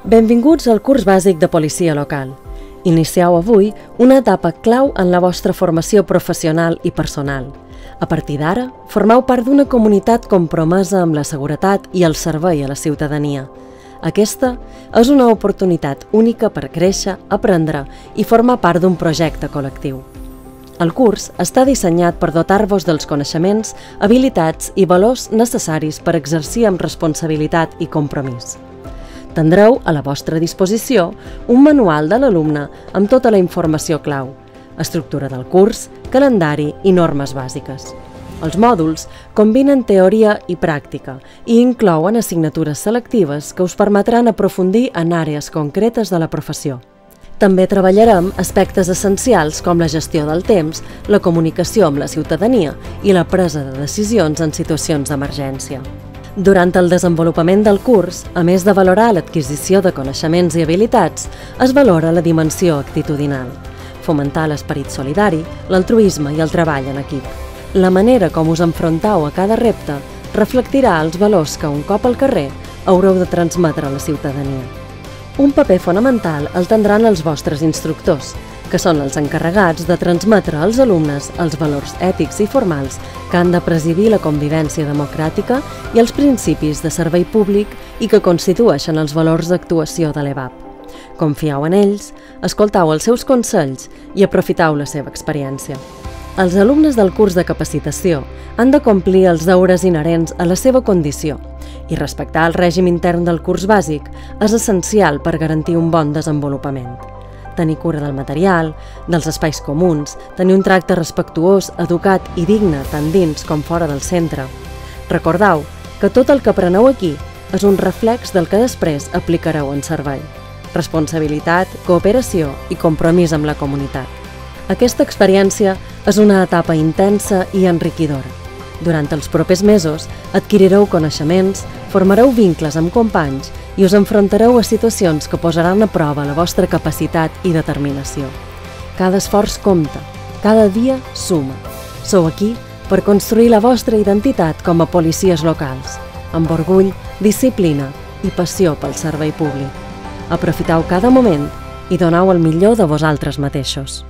Benvinguts al curs bàsic de policia local. Inicieu avui una etapa clau en la vostra formació professional i personal. A partir d'ara, formeu part d'una comunitat compromesa amb la seguretat i el servei a la ciutadania. Aquesta és una oportunitat única per créixer, aprendre i formar part d'un projecte col·lectiu. El curs està dissenyat per dotar-vos dels coneixements, habilitats i valors necessaris per exercir amb responsabilitat i compromís. Tindreu a la vostra disposició un manual de l'alumne amb tota la informació clau, estructura del curs, calendari i normes bàsiques. Els mòduls combinen teoria i pràctica i inclouen assignatures selectives que us permetran aprofundir en àrees concretes de la professió. També treballarem aspectes essencials com la gestió del temps, la comunicació amb la ciutadania i la presa de decisions en situacions d'emergència. Durant el desenvolupament del curs, a més de valorar l'adquisició de coneixements i habilitats, es valora la dimensió actitudinal, fomentar l'esperit solidari, l'altruisme i el treball en equip. La manera com us enfrontau a cada repte reflectirà els valors que un cop al carrer haureu de transmetre a la ciutadania. Un paper fonamental el tindran els vostres instructors, que són els encarregats de transmetre als alumnes els valors ètics i formals que han de presidir la convivència democràtica i els principis de servei públic i que constitueixen els valors d'actuació de l'EVAP. Confieu en ells, escoltau els seus consells i aprofitau la seva experiència. Els alumnes del curs de capacitació han de complir els deures inherents a la seva condició i respectar el règim intern del curs bàsic és essencial per garantir un bon desenvolupament. Tenir cura del material, dels espais comuns, tenir un tracte respectuós, educat i digne tant dins com fora del centre. Recordeu que tot el que apreneu aquí és un reflex del que després aplicareu en servei. Responsabilitat, cooperació i compromís amb la comunitat. Aquesta experiència és una etapa intensa i enriquidora. Durant els propers mesos adquirireu coneixements, formareu vincles amb companys i us enfrontareu a situacions que posaran a prova la vostra capacitat i determinació. Cada esforç compta, cada dia suma. Sou aquí per construir la vostra identitat com a policies locals, amb orgull, disciplina i passió pel servei públic. Aprofiteu cada moment i doneu el millor de vosaltres mateixos.